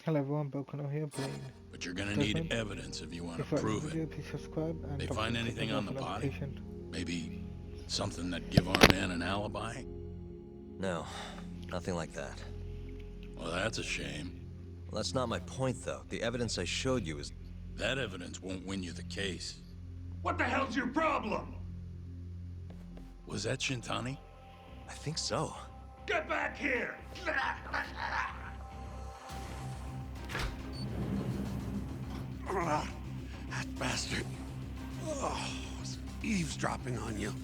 Hello everyone, Balkan here playing But you're gonna need Desmond. evidence if you want If to you like prove the it. video, please subscribe and They don't find forget to click the anything bell on for the body? notification. Maybe something that give our man an alibi? No, nothing like that. Well, that's a shame. Well, that's not my point, though. The evidence I showed you is... That evidence won't win you the case. What the hell's your problem? Was that Shintani? I think so. Get back here! That bastard. Oh, was eavesdropping on you.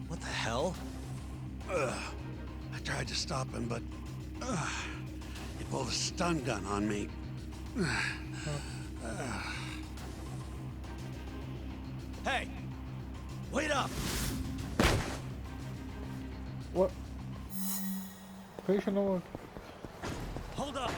What the hell? I tried to stop him, but he pulled a stun gun on me. Hey! Wait up! What? Patient over. Hold up!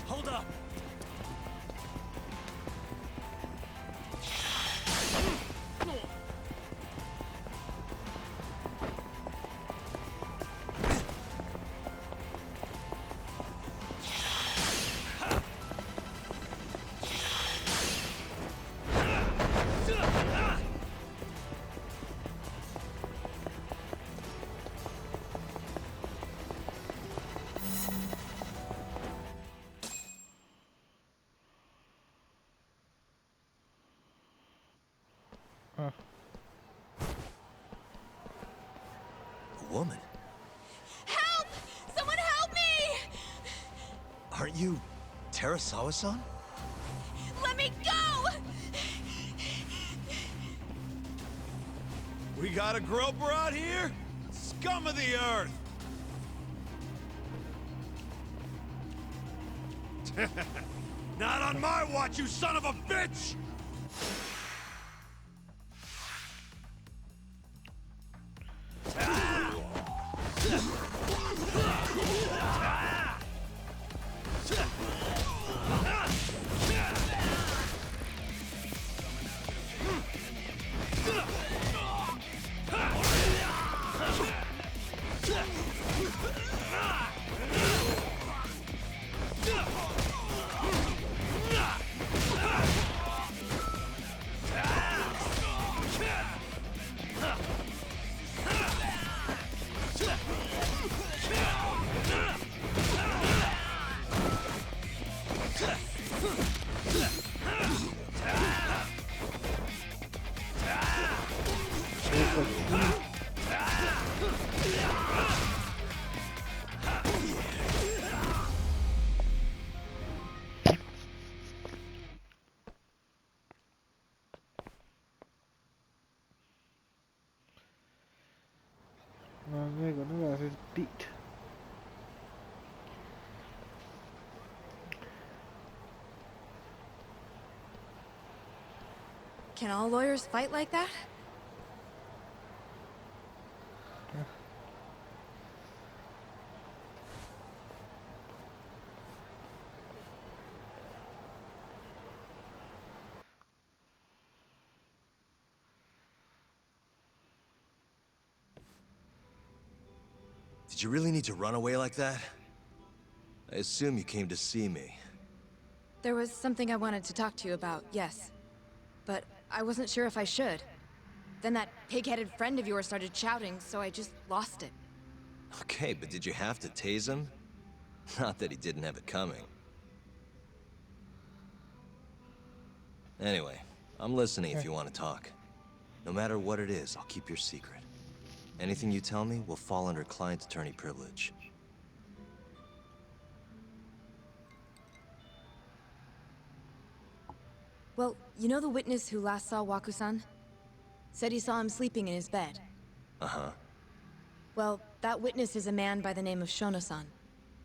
Hold up! Uh, A woman? Help! Someone help me! Aren't you... Terasawa-san? Let me go! We got a groper out here? Scum of the earth! Not on my watch, you son of a bitch! there you go, no, that's his beat. Can all lawyers fight like that? Did you really need to run away like that? I assume you came to see me. There was something I wanted to talk to you about, yes. But I wasn't sure if I should. Then that pig-headed friend of yours started shouting, so I just lost it. Okay, but did you have to tase him? Not that he didn't have it coming. Anyway, I'm listening if you want to talk. No matter what it is, I'll keep your secret. Anything you tell me will fall under client attorney privilege. Well, you know the witness who last saw Waku-san? Said he saw him sleeping in his bed. Uh-huh. Well, that witness is a man by the name of Shono-san.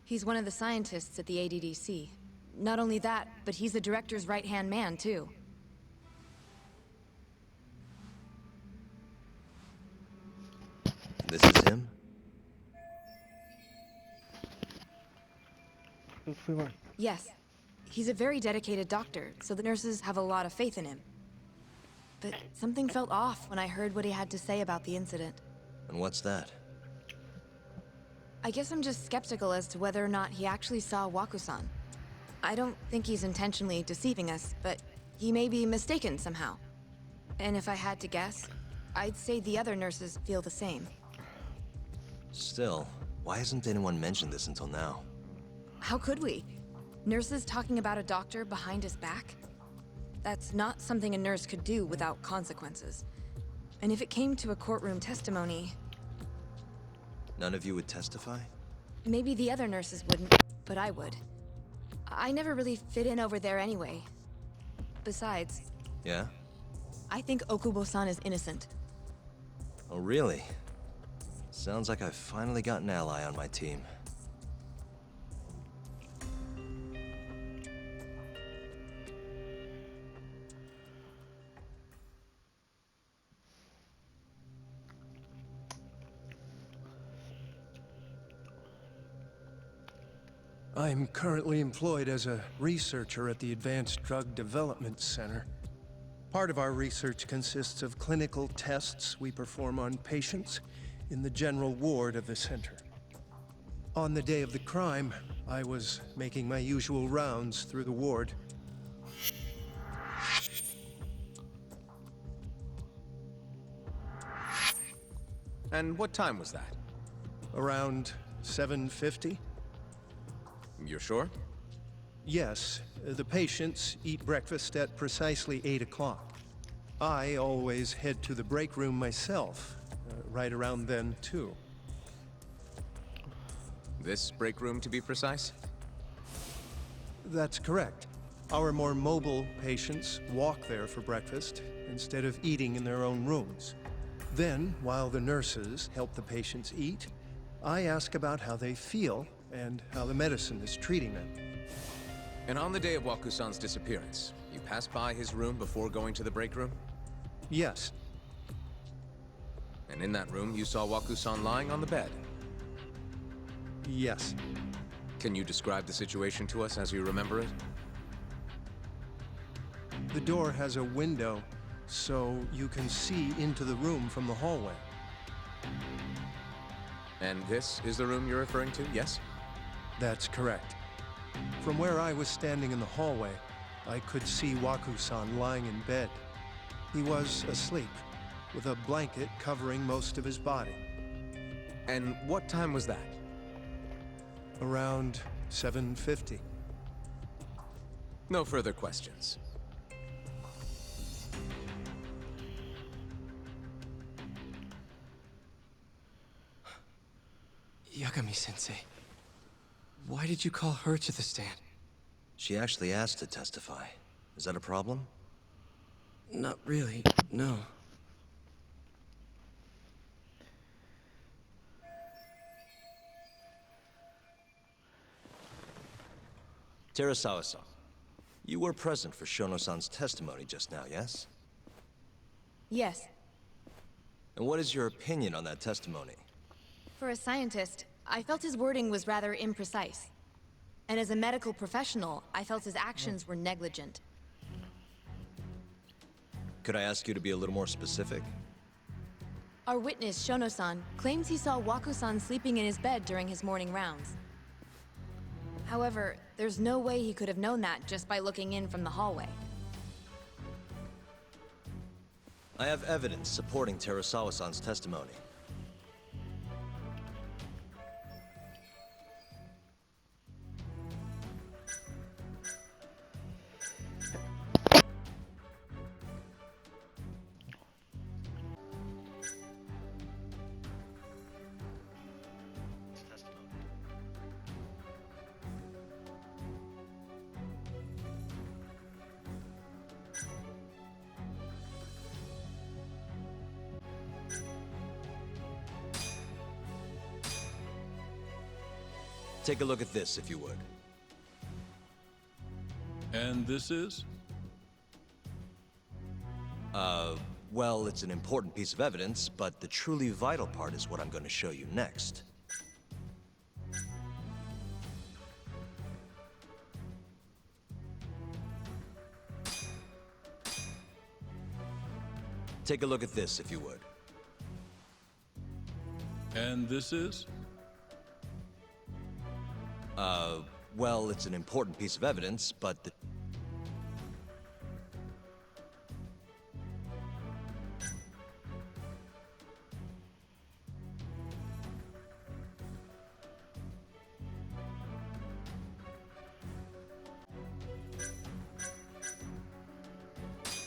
He's one of the scientists at the ADDC. Not only that, but he's the director's right-hand man, too. This is him? ps5. Yes. He's a very dedicated doctor, so the nurses have a lot of faith in him. But something felt off when I heard what he had to say about the incident. And what's that? I guess I'm just skeptical as to whether or not he actually saw Waku-san. I don't think he's intentionally deceiving us, but he may be mistaken somehow. And if I had to guess, I'd say the other nurses feel the same. Still, why hasn't anyone mentioned this until now? How could we? Nurses talking about a doctor behind his back? That's not something a nurse could do without consequences. And if it came to a courtroom testimony, None of you would testify? maybe the other nurses wouldn't, but I would. I never really fit in over there anyway. Besides, Yeah? I think Okubo-san is innocent. Oh, really? Sounds like I've finally got an ally on my team. I'm currently employed as a researcher at the Advanced Drug Development Center. Part of our research consists of clinical tests we perform on patients in the general ward of the center. On the day of the crime, I was making my usual rounds through the ward. And what time was that? Around 7:50? You're sure? Yes, the patients eat breakfast at precisely 8 o'clock. I always head to the break room myself, right around then, too. This break room, to be precise? That's correct. Our more mobile patients walk there for breakfast instead of eating in their own rooms. Then, while the nurses help the patients eat, I ask about how they feel and how the medicine is treating them. And on the day of Waku-san's disappearance, you passed by his room before going to the break room? Yes, And in that room, you saw Waku-san lying on the bed. yes. Can you describe the situation to us as you remember it? The door has a window, so you can see into the room from the hallway. And this is the room you're referring to, yes? That's correct. From where I was standing in the hallway, I could see Waku-san lying in bed. He was asleep, with a blanket covering most of his body. And what time was that? Around 7:50. No further questions. Yagami-sensei, why did you call her to the stand? She actually asked to testify. Is that a problem? Not really, no. Terasawa-san, you were present for Shono-san's testimony just now, yes? Yes. And what is your opinion on that testimony? For a scientist, I felt his wording was rather imprecise. And as a medical professional, I felt his actions were negligent. Could I ask you to be a little more specific? Our witness, Shono-san, claims he saw Waku-san sleeping in his bed during his morning rounds. However, there's no way he could have known that just by looking in from the hallway. I have evidence supporting Terasawa-san's testimony. Take a look at this, if you would. And this is? Well, it's an important piece of evidence, but the truly vital part is what I'm going to show you next. Take a look at this, if you would. And this is? Well, it's an important piece of evidence, but the...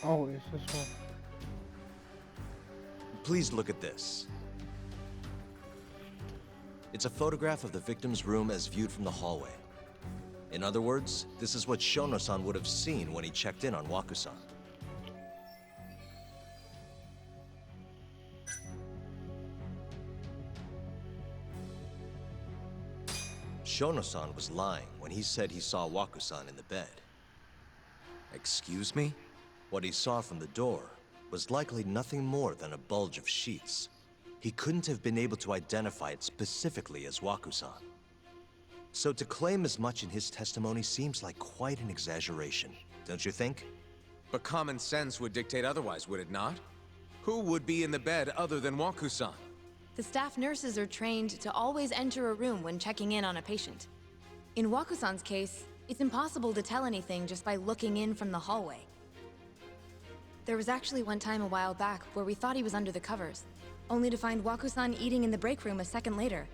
Oh, it's this one. Please look at this. It's a photograph of the victim's room as viewed from the hallway. In other words, this is what Shono-san would have seen when he checked in on Waku-san. Shono-san was lying when he said he saw Waku-san in the bed. Excuse me? What he saw from the door was likely nothing more than a bulge of sheets. He couldn't have been able to identify it specifically as Waku-san. So to claim as much in his testimony seems like quite an exaggeration, don't you think? But common sense would dictate otherwise, would it not? Who would be in the bed other than Waku-san? The staff nurses are trained to always enter a room when checking in on a patient. In Waku-san's case, it's impossible to tell anything just by looking in from the hallway. There was actually one time a while back where we thought he was under the covers, only to find Waku-san eating in the break room a second later.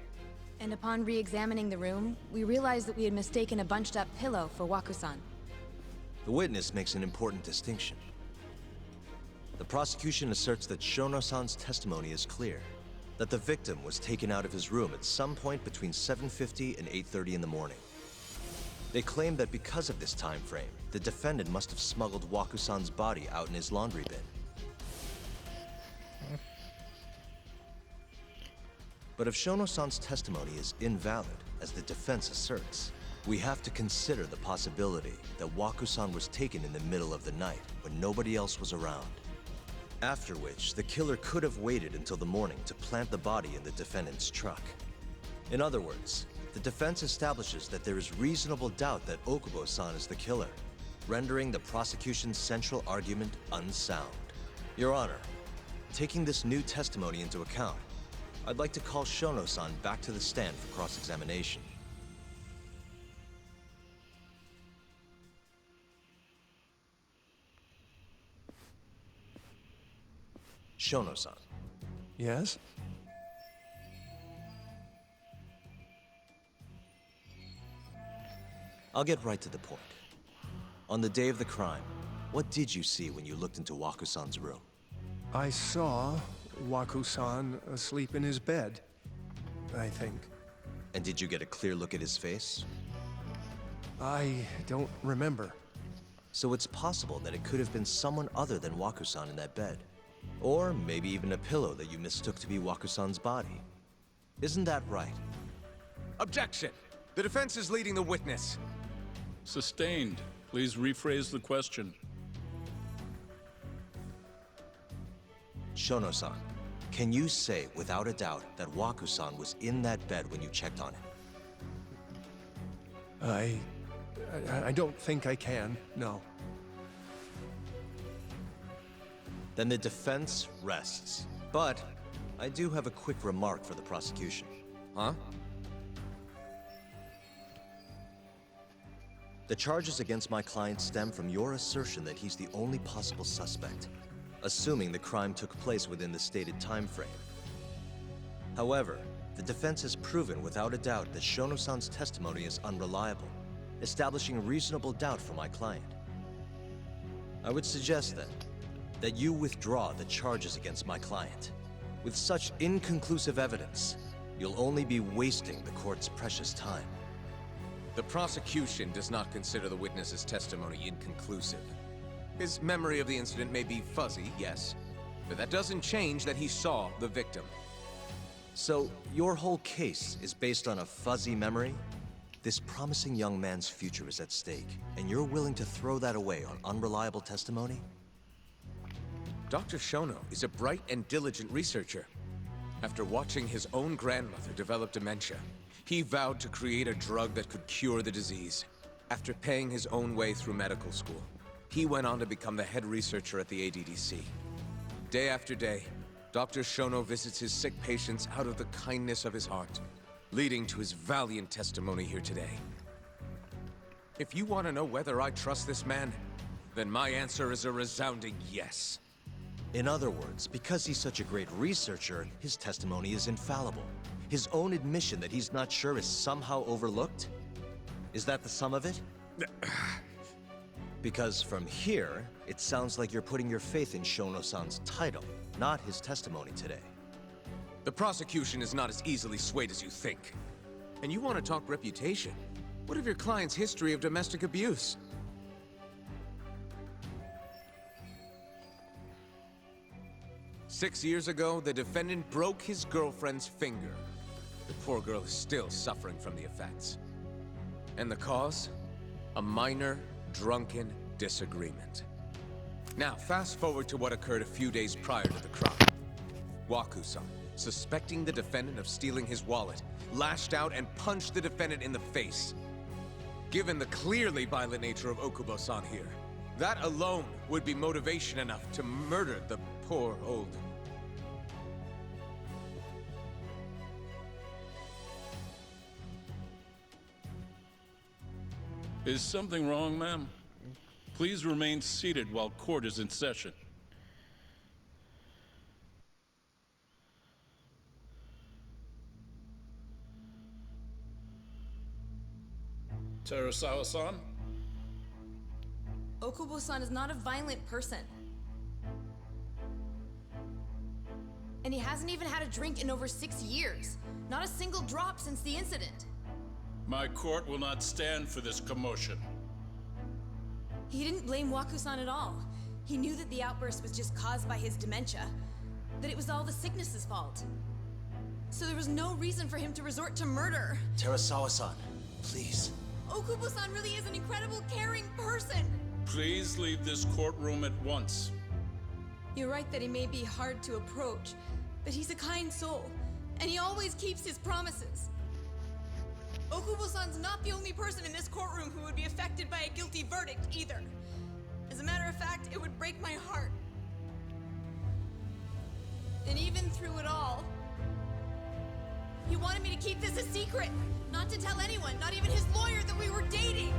And upon re-examining the room, we realized that we had mistaken a bunched-up pillow for Waku-san. The witness makes an important distinction. The prosecution asserts that Shono-san's testimony is clear, that the victim was taken out of his room at some point between 7:50 and 8:30 in the morning. They claim that because of this time frame, the defendant must have smuggled Waku-san's body out in his laundry bin. But if Shono-san's testimony is invalid, as the defense asserts, we have to consider the possibility that Waku-san was taken in the middle of the night when nobody else was around. After which, the killer could have waited until the morning to plant the body in the defendant's truck. In other words, the defense establishes that there is reasonable doubt that Okubo-san is the killer, rendering the prosecution's central argument unsound. Your Honor, taking this new testimony into account, I'd like to call Shono-san back to the stand for cross-examination. Shono-san. Yes? I'll get right to the point. On the day of the crime, what did you see when you looked into Waku-san's room? I saw Waku-san asleep in his bed, I think. And did you get a clear look at his face? I don't remember. So it's possible that it could have been someone other than Waku-san in that bed. Or maybe even a pillow that you mistook to be Waku-san's body. Isn't that right? Objection! The defense is leading the witness. Sustained. Please rephrase the question. Shono-san, can you say without a doubt that Waku-san was in that bed when you checked on him? I don't think I can, no. Then the defense rests. But I do have a quick remark for the prosecution. Huh? The charges against my client stem from your assertion that he's the only possible suspect, assuming the crime took place within the stated time frame. However, the defense has proven without a doubt that Shono-san's testimony is unreliable, establishing reasonable doubt for my client. I would suggest then that you withdraw the charges against my client. With such inconclusive evidence, you'll only be wasting the court's precious time. The prosecution does not consider the witness's testimony inconclusive. His memory of the incident may be fuzzy, yes, but that doesn't change that he saw the victim. So, your whole case is based on a fuzzy memory? This promising young man's future is at stake, and you're willing to throw that away on unreliable testimony? Dr. Shono is a bright and diligent researcher. After watching his own grandmother develop dementia, he vowed to create a drug that could cure the disease. After paying his own way through medical school, he went on to become the head researcher at the ADDC. Day after day, Dr. Shono visits his sick patients out of the kindness of his heart, leading to his valiant testimony here today. If you want to know whether I trust this man, then my answer is a resounding yes. In other words, because he's such a great researcher, his testimony is infallible. His own admission that he's not sure is somehow overlooked? Is that the sum of it? Because from here, it sounds like you're putting your faith in Shono-san's title, not his testimony today. The prosecution is not as easily swayed as you think. And you want to talk reputation? What of your client's history of domestic abuse? Six years ago, the defendant broke his girlfriend's finger. The poor girl is still suffering from the effects. And the cause? A minor, drunken disagreement. Now, fast forward to what occurred a few days prior to the crime. Waku-san, suspecting the defendant of stealing his wallet, lashed out and punched the defendant in the face. Given the clearly violent nature of Okubo-san here, that alone would be motivation enough to murder the poor old... Is something wrong, ma'am? Please remain seated while court is in session. Terasawa-san? Okubo-san is not a violent person. And he hasn't even had a drink in over 6 years. Not a single drop since the incident. My court will not stand for this commotion. He didn't blame Waku-san at all. He knew that the outburst was just caused by his dementia, that it was all the sickness's fault. So there was no reason for him to resort to murder. Terasawa-san, please. Okubo-san really is an incredible, caring person. Please leave this courtroom at once. You're right that he may be hard to approach, but he's a kind soul, and he always keeps his promises. Okubo-san's not the only person in this courtroom who would be affected by a guilty verdict, either. As a matter of fact, it would break my heart. And even through it all, he wanted me to keep this a secret, not to tell anyone, not even his lawyer, that we were dating.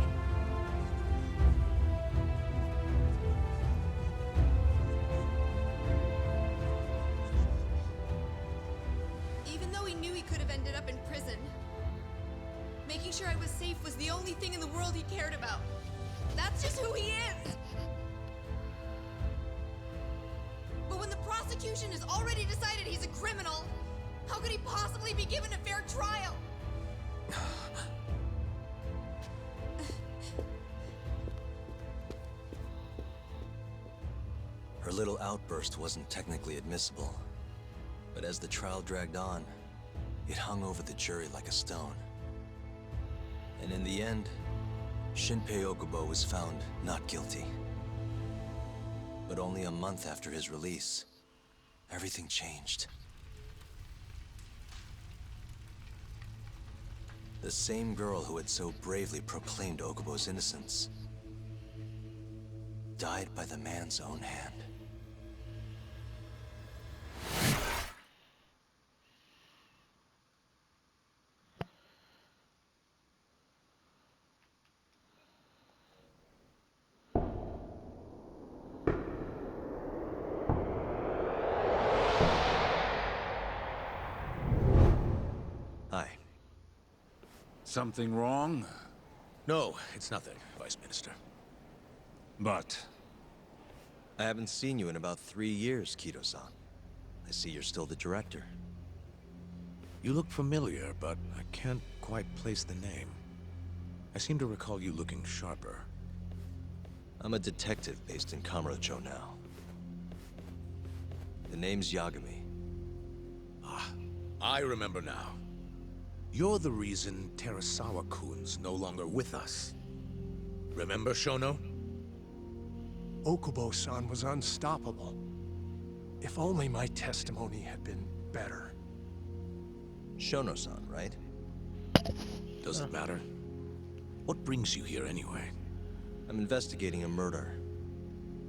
Even though he knew he could have ended up in prison, making sure I was safe was the only thing in the world he cared about. That's just who he is! But when the prosecution has already decided he's a criminal, how could he possibly be given a fair trial? Her little outburst wasn't technically admissible, but as the trial dragged on, it hung over the jury like a stone. And in the end, Shinpei Okubo was found not guilty. But only a month after his release, everything changed. The same girl who had so bravely proclaimed Okubo's innocence died by the man's own hand. Hi. Something wrong? No, it's nothing, Vice Minister. But... I haven't seen you in about 3 years, Kido-san. I see you're still the director. You look familiar, but I can't quite place the name. I seem to recall you looking sharper. I'm a detective based in Kamurocho now. The name's Yagami. Ah, I remember now. You're the reason Terasawa-kun's no longer with us. Remember, Shono? Okubo-san was unstoppable. If only my testimony had been better. Shono-san, right? Doesn't matter. What brings you here anyway? I'm investigating a murder,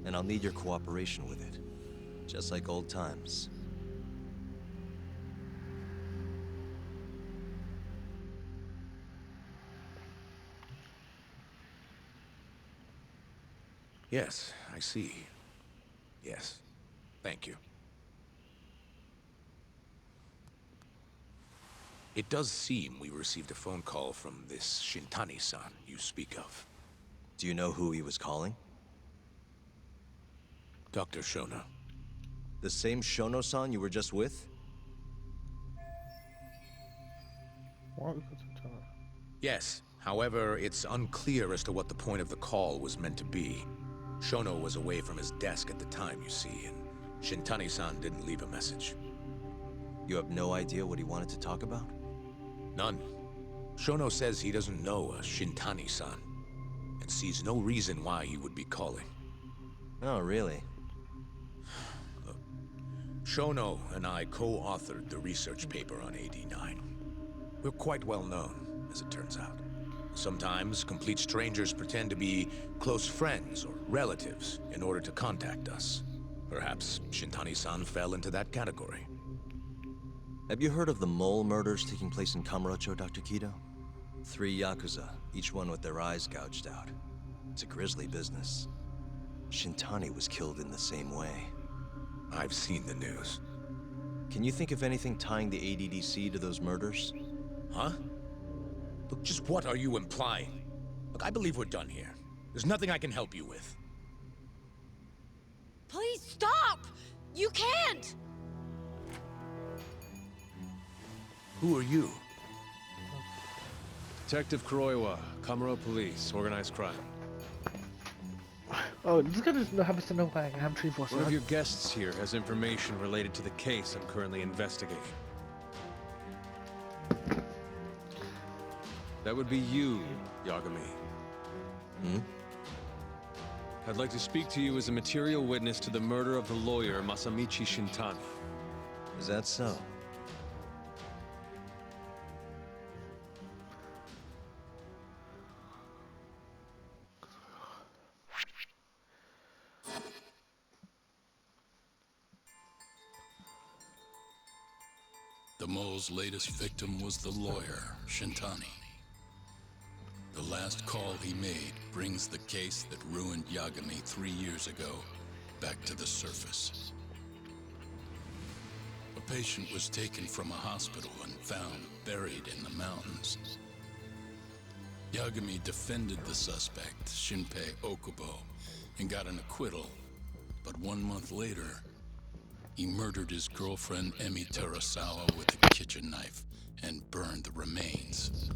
and I'll need your cooperation with it. Just like old times. Yes, I see. Yes. Thank you. It does seem we received a phone call from this Shintani-san you speak of. Do you know who he was calling? Dr. Shono. The same Shono-san you were just with? What? Yes. However, it's unclear as to what the point of the call was meant to be. Shono was away from his desk at the time, you see, and Shintani-san didn't leave a message. You have no idea what he wanted to talk about? None. Shono says he doesn't know a Shintani-san, and sees no reason why he would be calling. Oh, really? Shono and I co-authored the research paper on AD9. We're quite well known, as it turns out. Sometimes, complete strangers pretend to be close friends or relatives in order to contact us. Perhaps Shintani-san fell into that category. Have you heard of the mole murders taking place in Kamurocho, Dr. Kido? 3 Yakuza, each one with their eyes gouged out. It's a grisly business. Shintani was killed in the same way. I've seen the news. Can you think of anything tying the ADDC to those murders? Huh? Look, just what are you implying? Look, I believe we're done here. There's nothing I can help you with. Please stop! You can't! Who are you? Detective Kuroiwa, Kamuro Police, Organized Crime. Oh, this guy just happens to know why I have tree force. One of your guests here has information related to the case I'm currently investigating. That would be you, Yagami. Hmm? I'd like to speak to you as a material witness to the murder of the lawyer Masamichi Shintani. Is that so? The mole's latest victim was the lawyer, Shintani. The last call he made brings the case that ruined Yagami 3 years ago back to the surface. A patient was taken from a hospital and found buried in the mountains. Yagami defended the suspect, Shinpei Okubo, and got an acquittal, but 1 month later, he murdered his girlfriend, Emi Terasawa, with a kitchen knife and burned the remains.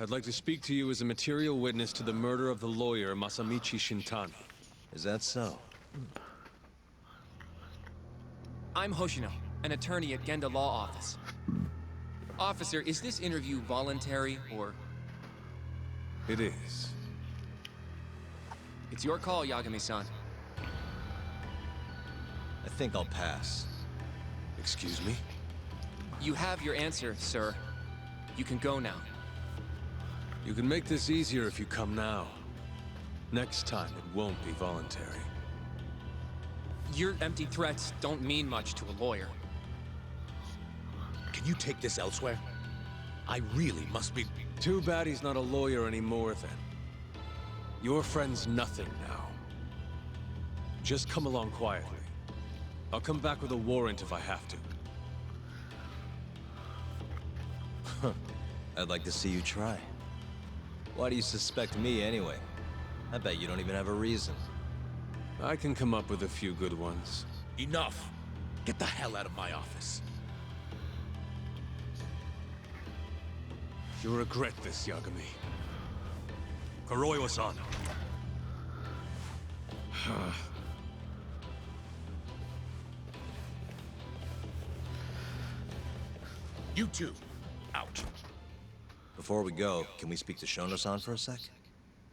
I'd like to speak to you as a material witness to the murder of the lawyer Masamichi Shintani. Is that so? I'm Hoshino, an attorney at Genda Law Office. Officer, is this interview voluntary, or...? It is. It's your call, Yagami-san. I think I'll pass. Excuse me? You have your answer, sir. You can go now. You can make this easier if you come now. Next time, it won't be voluntary. Your empty threats don't mean much to a lawyer. Can you take this elsewhere? I really must be... Too bad he's not a lawyer anymore, then. Your friend's nothing now. Just come along quietly. I'll come back with a warrant if I have to. I'd like to see you try. Why do you suspect me anyway? I bet you don't even have a reason. I can come up with a few good ones. Enough! Get the hell out of my office. You'll regret this, Yagami. Kuroiwa-san. You two, out. Before we go, can we speak to Shono-san for a sec?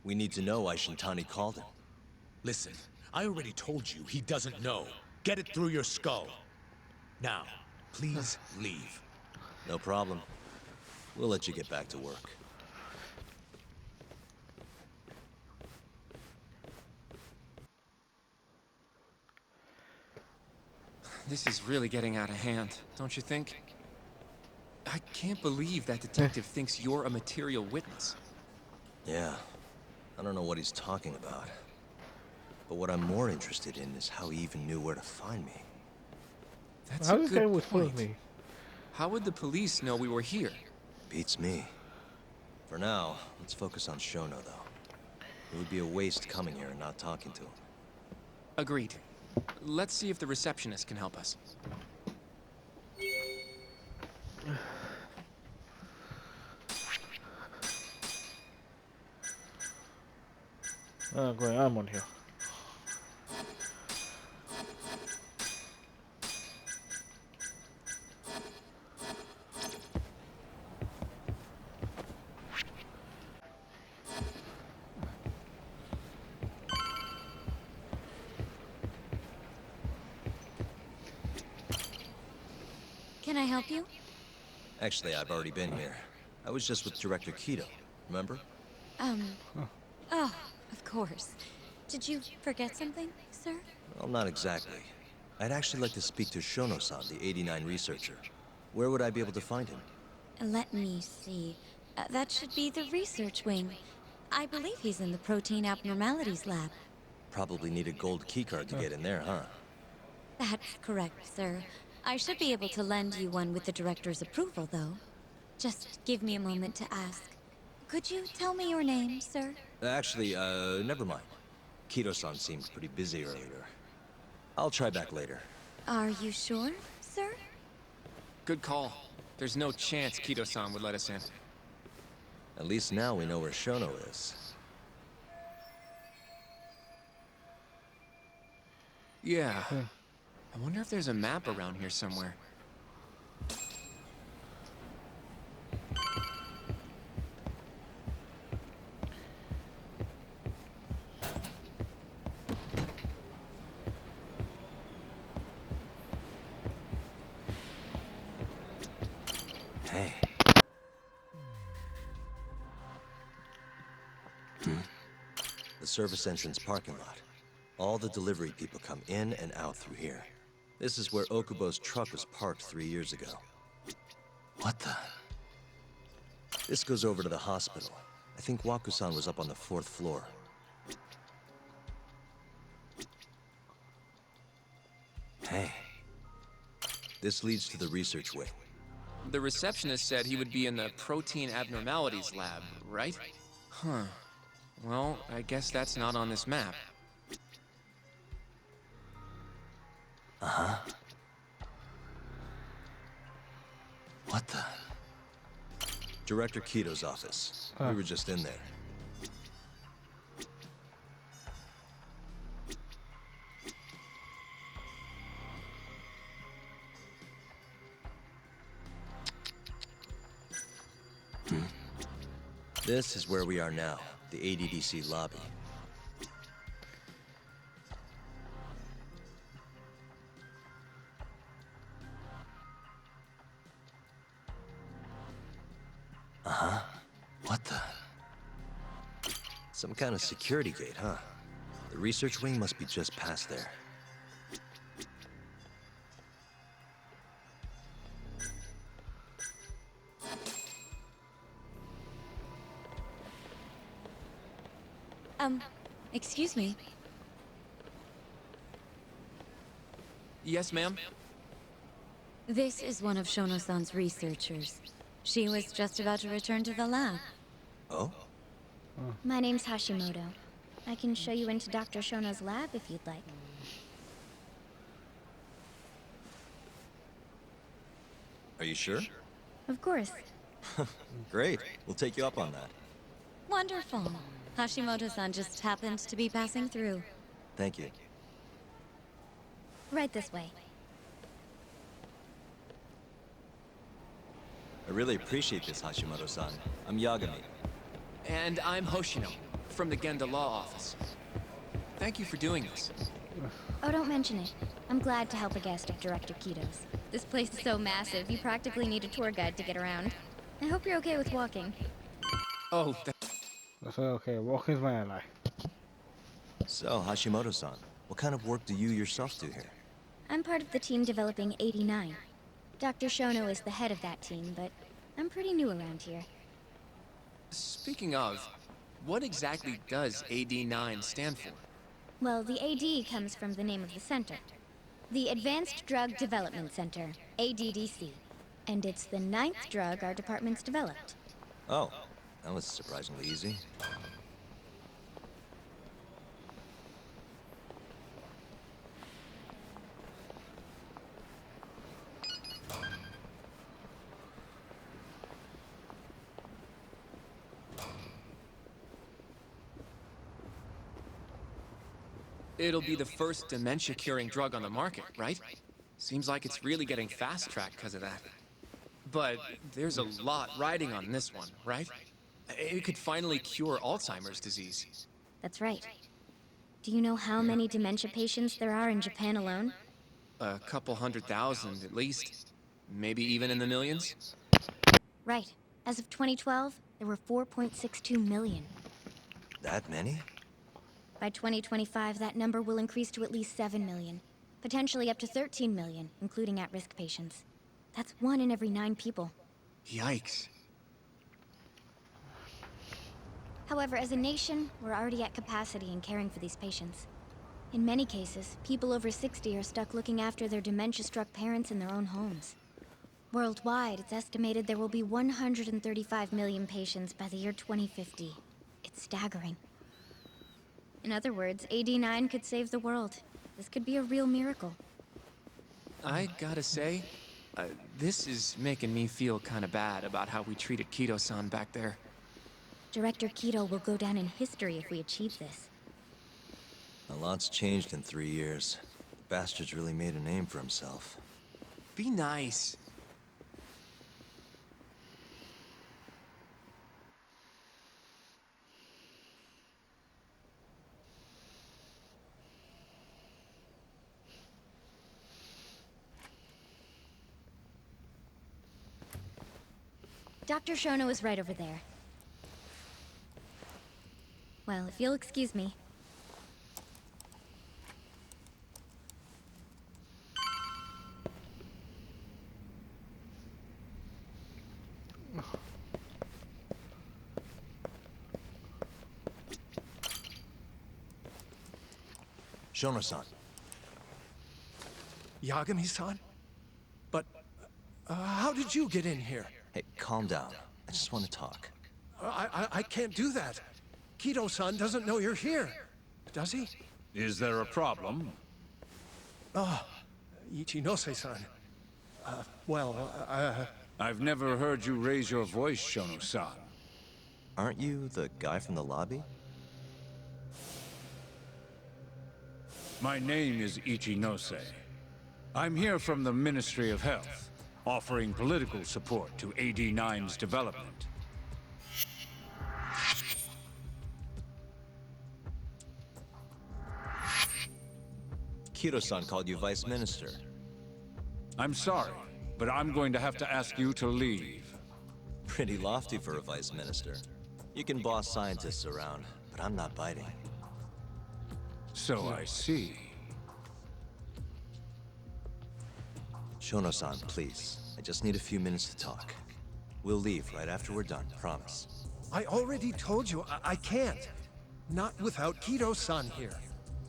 We need to know why Shintani called him. Listen, I already told you he doesn't know. Get it through your skull. Now, please leave. No problem. We'll let you get back to work. This is really getting out of hand, don't you think? I can't believe that detective thinks you're a material witness. Yeah. I don't know what he's talking about. But what I'm more interested in is how he even knew where to find me. That's How a this guy good would follow point. me? How would the police know we were here? Beats me. For now, let's focus on Shono, though. It would be a waste coming here and not talking to him. Agreed. Let's see if the receptionist can help us. Great, I'm on here. Can I help you? Actually, I've already been here. I was just with Director Kido, remember? Oh, of course. Did you forget something, sir? Well, not exactly. I'd actually like to speak to Shono-san, the 89 researcher. Where would I be able to find him? Let me see. That should be the research wing. I believe he's in the protein abnormalities lab. Probably need a gold keycard to get in there, huh? That's correct, sir. I should be able to lend you one with the director's approval, though. Just give me a moment to ask. Could you tell me your name, sir? Actually, never mind. Kido-san seemed pretty busy earlier. I'll try back later. Are you sure, sir? Good call. There's no chance Kido-san would let us in. At least now we know where Shono is. Yeah. I wonder if there's a map around here somewhere. Hey. The service entrance parking lot. All the delivery people come in and out through here. This is where Okubo's truck was parked 3 years ago. What the? This goes over to the hospital. I think Waku-san was up on the 4th floor. Hey. This leads to the research wing. The receptionist said he would be in the protein abnormalities lab, right? Huh. Well, I guess that's not on this map. Uh-huh. What the? Director Kido's office. We were just in there. This is where we are now, the ADDC lobby. Uh-huh. What the? Some kind of security gate, huh? The research wing must be just past there. Excuse me. Yes, ma'am? This is one of Shono-san's researchers. She was just about to return to the lab. Oh? My name's Hashimoto. I can show you into Dr. Shono's lab if you'd like. Are you sure? Of course. Great. We'll take you up on that. Wonderful. Hashimoto-san just happened to be passing through. Thank you. Right this way. I really appreciate this, Hashimoto-san. I'm Yagami. And I'm Hoshino, from the Genda Law Office. Thank you for doing this. Oh, don't mention it. I'm glad to help a guest of Director Kito's. This place is so massive, you practically need a tour guide to get around. I hope you're okay with walking. Oh, That's okay. Walking's my ally. So, Hashimoto-san, what kind of work do you yourself do here? I'm part of the team developing 89. Dr. Shono is the head of that team, but I'm pretty new around here. speaking of, what exactly does AD9 stand for? Well, the AD comes from the name of the center. The Advanced Drug Development Center, ADDC. And it's the 9th drug our department's developed. Oh, that was surprisingly easy. It'll be the first dementia-curing drug on the market, right? Seems like it's really getting fast-tracked because of that. But there's a lot riding on this one, right? It could finally cure Alzheimer's disease. That's right. Do you know how many dementia patients there are in Japan alone? A couple 100,000 at least. Maybe even in the millions? Right. As of 2012, there were 4.62 million. That many? By 2025, that number will increase to at least 7 million. Potentially up to 13 million, including at-risk patients. That's 1 in every 9 people. Yikes. However, as a nation, we're already at capacity in caring for these patients. In many cases, people over 60 are stuck looking after their dementia-struck parents in their own homes. Worldwide, it's estimated there will be 135 million patients by the year 2050. It's staggering. In other words, AD9 could save the world. This could be a real miracle. I gotta say, this is making me feel kinda bad about how we treated Kito-san back there. Director Kito will go down in history if we achieve this. A lot's changed in 3 years. The bastard's really made a name for himself. Be nice. Dr. Shono is right over there. Well, if you'll excuse me. Shono-san. Yagami-san? But, how did you get in here? Hey, calm down. I just want to talk. I can't do that. Kito-san doesn't know you're here, does he? Is there a problem? Oh, Ichinose-san. I've never heard you raise your voice, Shono-san. Aren't you the guy from the lobby? My name is Ichinose. I'm here from the Ministry of Health, offering political support to AD9's development. Kito-san called you Vice Minister. I'm sorry, but I'm going to have to ask you to leave. Pretty lofty for a Vice Minister. You can boss scientists around, but I'm not biting. So I see. Shono-san, please. I just need a few minutes to talk. We'll leave right after we're done, promise. I already told you I can't. Not without Kito-san here.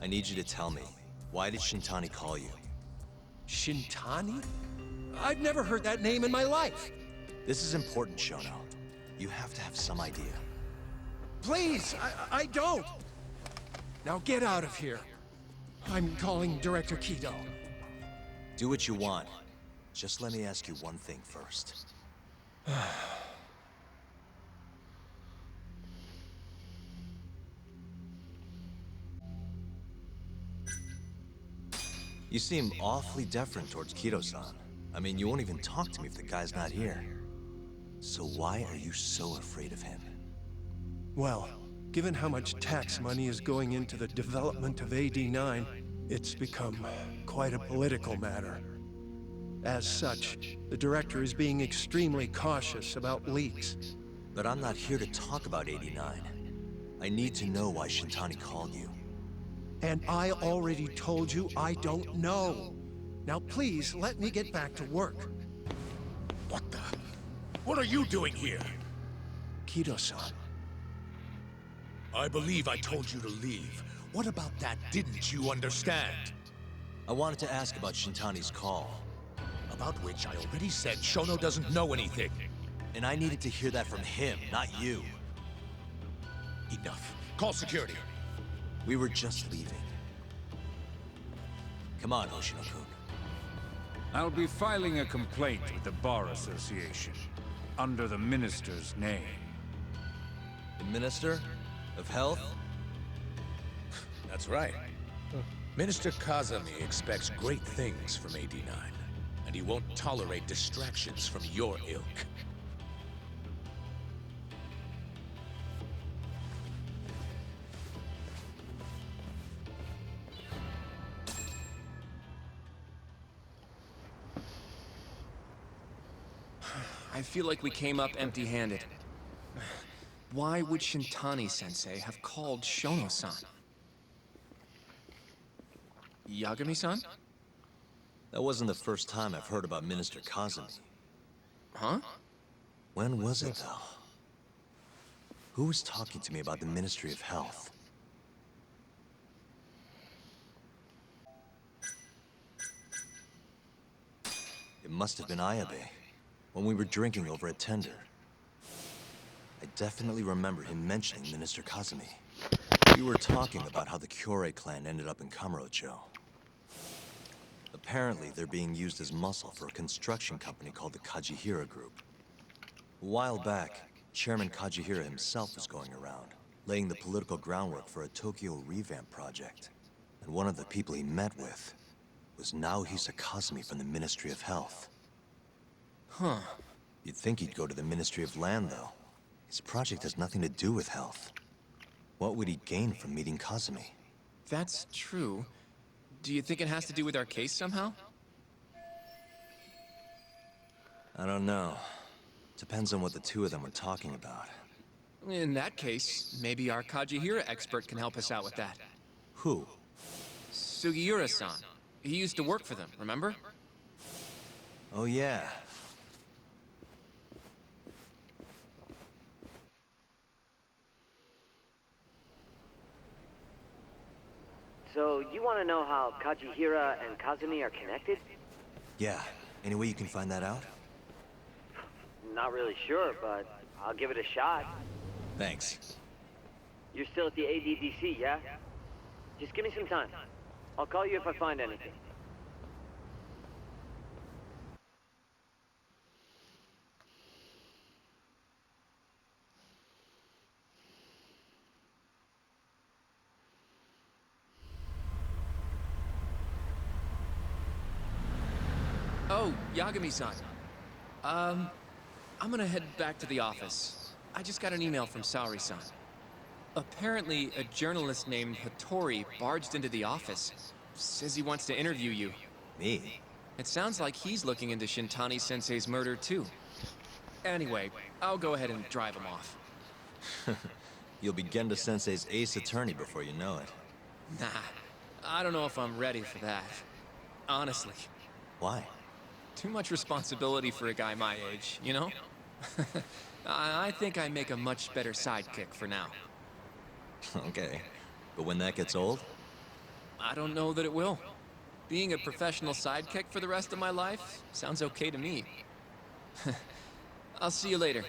I need you to tell me, why did Shintani call you? Shintani? I've never heard that name in my life. This is important, Shono. You have to have some idea. Please, I don't. Now get out of here. I'm calling Director Kito. Do what you want. Just let me ask you one thing first. You seem awfully deferent towards Kido-san. I mean, you won't even talk to me if the guy's not here. So why are you so afraid of him? Well, given how much tax money is going into the development of AD9, it's become quite a political matter. As such, the director is being extremely cautious about leaks. But I'm not here to talk about 89. I need to know why Shintani called you. And I already told you I don't know. Now please, let me get back to work. What the? What are you doing here? Kido-san. I believe I told you to leave. What about that didn't you understand? I wanted to ask about Shintani's call. About which I already said Shono doesn't know anything. And I needed to hear that from him, not you. Enough. Call security. We were just leaving. Come on, Hoshino-kun. I'll be filing a complaint with the Bar Association, under the Minister's name. The Minister of Health? That's right. Minister Kazami expects great things from AD9, and he won't tolerate distractions from your ilk. I feel like we came up empty-handed. Why would Shintani-sensei have called Shono-san? Yagami-san? That wasn't the first time I've heard about Minister Kazami. Huh? When was it, though? Who was talking to me about the Ministry of Health? It must have been Ayabe, when we were drinking over at Tender. I definitely remember him mentioning Minister Kazami. We were talking about how the Kyorei clan ended up in Kamurocho. Apparently, they're being used as muscle for a construction company called the Kajihira Group. A while back, Chairman Kajihira himself was going around, laying the political groundwork for a Tokyo revamp project. And one of the people he met with was Naohisa Kazami from the Ministry of Health. Huh. You'd think he'd go to the Ministry of Land, though. His project has nothing to do with health. What would he gain from meeting Kazami? That's true. Do you think it has to do with our case somehow? I don't know. Depends on what the two of them were talking about. In that case, maybe our Kajihira expert can help us out with that. Who? Sugiura-san. He used to work for them, remember? Oh, yeah. So, you want to know how Kajihira and Kazumi are connected? Yeah. Any way you can find that out? Not really sure, but I'll give it a shot. Thanks. You're still at the ADDC, yeah? Just give me some time. I'll call you if I find anything. Oh, Yagami-san. I'm gonna head back to the office. I just got an email from Saori-san. Apparently, a journalist named Hattori barged into the office. Says he wants to interview you. Me? It sounds like he's looking into Shintani-sensei's murder, too. Anyway, I'll go ahead and drive him off. You'll be Genda-sensei's ace attorney before you know it. Nah, I don't know if I'm ready for that. Honestly. Why? Too much responsibility for a guy my age, you know? I think I make a much better sidekick for now. Okay. But when that gets old? I don't know that it will. Being a professional sidekick for the rest of my life sounds okay to me. I'll see you later.